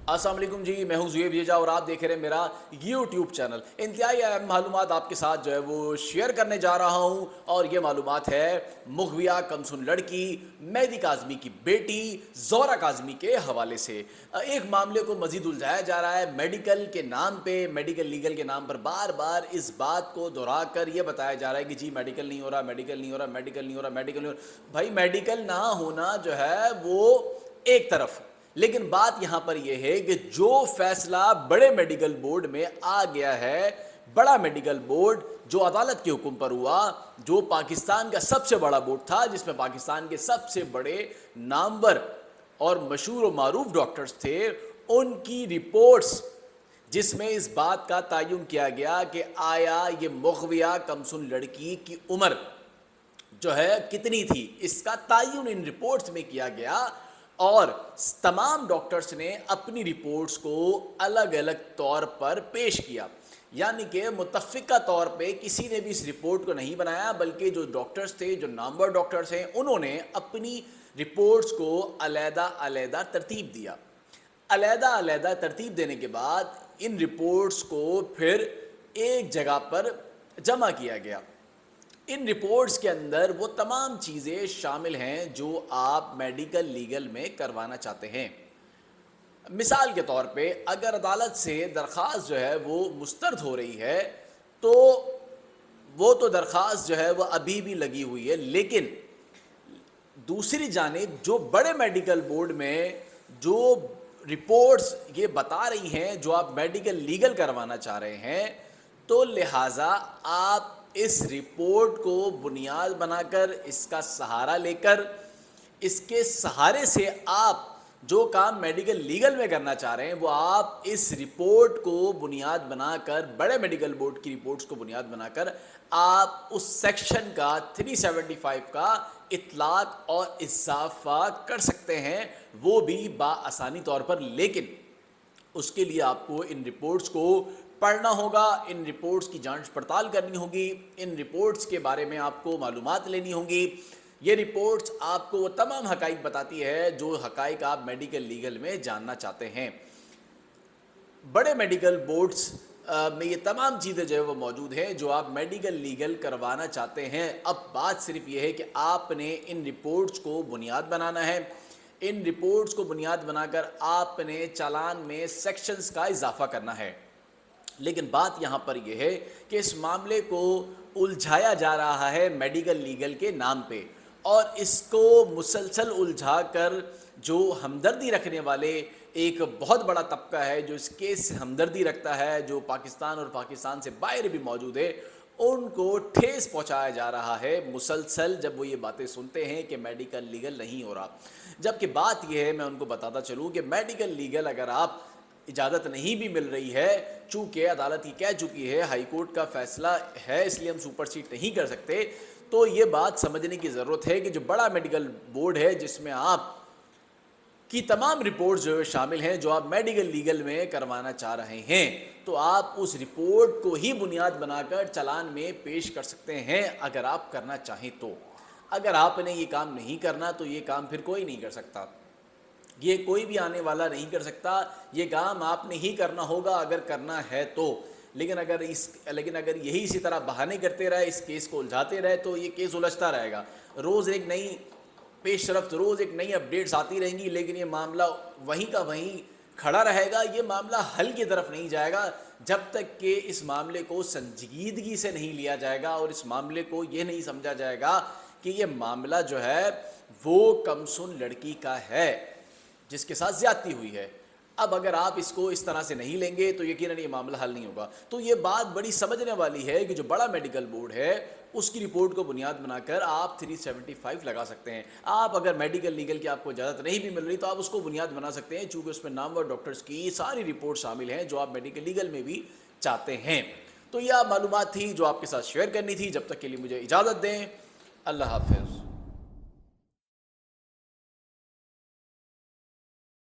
السلام علیکم جی، میں ہوں زویب جیجا اور آپ دیکھ رہے ہیں میرا یوٹیوب چینل۔ انتہائی اہم معلومات آپ کے ساتھ جو ہے وہ شیئر کرنے جا رہا ہوں، اور یہ معلومات ہے مغویہ کمسن لڑکی مہدی کاظمی کی بیٹی زہرہ کاظمی کے حوالے سے۔ ایک معاملے کو مزید الجھایا جا رہا ہے میڈیکل کے نام پہ، میڈیکل لیگل کے نام پر بار بار اس بات کو دہرا کر یہ بتایا جا رہا ہے کہ جی میڈیکل نہیں ہو رہا، میڈیکل نہیں ہو رہا، میڈیکل نہیں ہو رہا، میڈیکل نہیں ہو رہا۔ بھائی میڈیکل نہ ہونا جو ہے وہ ایک طرف، لیکن بات یہاں پر یہ ہے کہ جو فیصلہ بڑے میڈیکل بورڈ میں آ گیا ہے، بڑا میڈیکل بورڈ جو عدالت کے حکم پر ہوا، جو پاکستان کا سب سے بڑا بورڈ تھا، جس میں پاکستان کے سب سے بڑے نامور اور مشہور و معروف ڈاکٹرز تھے، ان کی رپورٹس جس میں اس بات کا تعین کیا گیا کہ آیا یہ مغویہ کمسن لڑکی کی عمر جو ہے کتنی تھی، اس کا تعین ان رپورٹس میں کیا گیا، اور تمام ڈاکٹرز نے اپنی رپورٹس کو الگ الگ طور پر پیش کیا، یعنی کہ متفقہ طور پہ کسی نے بھی اس رپورٹ کو نہیں بنایا، بلکہ جو ڈاکٹرز تھے، جو نامور ڈاکٹرز ہیں، انہوں نے اپنی رپورٹس کو علیحدہ علیحدہ ترتیب دیا۔ علیحدہ علیحدہ ترتیب دینے کے بعد ان رپورٹس کو پھر ایک جگہ پر جمع کیا گیا۔ ان رپورٹس کے اندر وہ تمام چیزیں شامل ہیں جو آپ میڈیکل لیگل میں کروانا چاہتے ہیں۔ مثال کے طور پہ اگر عدالت سے درخواست جو ہے وہ مسترد ہو رہی ہے، تو وہ تو درخواست جو ہے وہ ابھی بھی لگی ہوئی ہے، لیکن دوسری جانب جو بڑے میڈیکل بورڈ میں جو رپورٹس یہ بتا رہی ہیں جو آپ میڈیکل لیگل کروانا چاہ رہے ہیں، تو لہٰذا آپ اس رپورٹ کو بنیاد بنا کر، اس کا سہارا لے کر، اس کے سہارے سے آپ جو کام میڈیکل لیگل میں کرنا چاہ رہے ہیں وہ آپ اس رپورٹ کو بنیاد بنا کر، بڑے میڈیکل بورڈ کی رپورٹس کو بنیاد بنا کر، آپ اس سیکشن کا 375 کا اطلاق اور اضافہ کر سکتے ہیں، وہ بھی بآسانی طور پر۔ لیکن اس کے لیے آپ کو ان رپورٹس کو پڑھنا ہوگا، ان رپورٹس کی جانچ پڑتال کرنی ہوگی، ان رپورٹس کے بارے میں آپ کو معلومات لینی ہوں گی۔ یہ رپورٹس آپ کو وہ تمام حقائق بتاتی ہے جو حقائق آپ میڈیکل لیگل میں جاننا چاہتے ہیں۔ بڑے میڈیکل بورڈز میں یہ تمام چیزیں جو ہے وہ موجود ہیں جو آپ میڈیکل لیگل کروانا چاہتے ہیں۔ اب بات صرف یہ ہے کہ آپ نے ان رپورٹس کو بنیاد بنانا ہے۔ ان رپورٹس کو بنیاد بنا کر آپ نے چالان میں سیکشنز کا اضافہ کرنا ہے۔ لیکن بات یہاں پر یہ ہے کہ اس معاملے کو الجھایا جا رہا ہے میڈیکل لیگل کے نام پہ، اور اس کو مسلسل الجھا کر جو ہمدردی رکھنے والے ایک بہت بڑا طبقہ ہے جو اس کیس سے ہمدردی رکھتا ہے، جو پاکستان اور پاکستان سے باہر بھی موجود ہے، ان کو ٹھیس پہنچایا جا رہا ہے مسلسل جب وہ یہ باتیں سنتے ہیں کہ میڈیکل لیگل نہیں ہو رہا۔ جبکہ بات یہ ہے، میں ان کو بتاتا چلوں کہ میڈیکل لیگل اگر آپ اجازت نہیں بھی مل رہی ہے، چونکہ عدالت یہ کہہ چکی ہے، ہائی کورٹ کا فیصلہ ہے، اس لیے ہم سپر سیڈ نہیں کر سکتے، تو یہ بات سمجھنے کی ضرورت ہے کہ جو بڑا میڈیکل بورڈ ہے جس میں آپ کی تمام رپورٹ جو شامل ہیں جو آپ میڈیکل لیگل میں کروانا چاہ رہے ہیں، تو آپ اس رپورٹ کو ہی بنیاد بنا کر چالان میں پیش کر سکتے ہیں اگر آپ کرنا چاہیں تو۔ اگر آپ نے یہ کام نہیں کرنا تو یہ کام پھر کوئی نہیں کر سکتا، یہ کوئی بھی آنے والا نہیں کر سکتا، یہ کام آپ نے ہی کرنا ہوگا اگر کرنا ہے تو۔ لیکن اگر یہی اسی طرح بہانے کرتے رہے، اس کیس کو الجھاتے رہے، تو یہ کیس الجھتا رہے گا، روز ایک نئی پیش رفت، روز ایک نئی اپڈیٹس آتی رہیں گی، لیکن یہ معاملہ وہیں کا وہیں کھڑا رہے گا، یہ معاملہ حل کی طرف نہیں جائے گا جب تک کہ اس معاملے کو سنجیدگی سے نہیں لیا جائے گا، اور اس معاملے کو یہ نہیں سمجھا جائے گا کہ یہ معاملہ جو ہے وہ کمسن لڑکی کا ہے جس کے ساتھ زیادتی ہوئی ہے۔ اب اگر آپ اس کو اس طرح سے نہیں لیں گے تو یقیناً یہ معاملہ حل نہیں ہوگا۔ تو یہ بات بڑی سمجھنے والی ہے کہ جو بڑا میڈیکل بورڈ ہے اس کی رپورٹ کو بنیاد بنا کر آپ 375 لگا سکتے ہیں۔ آپ اگر میڈیکل لیگل کی آپ کو اجازت نہیں بھی مل رہی تو آپ اس کو بنیاد بنا سکتے ہیں، چونکہ اس میں نامور ڈاکٹرز کی ساری رپورٹ شامل ہیں جو آپ میڈیکل لیگل میں بھی چاہتے ہیں۔ تو یہ معلومات تھی جو آپ کے ساتھ شیئر کرنی تھی، جب تک کے لیے مجھے اجازت دیں، اللہ حافظ۔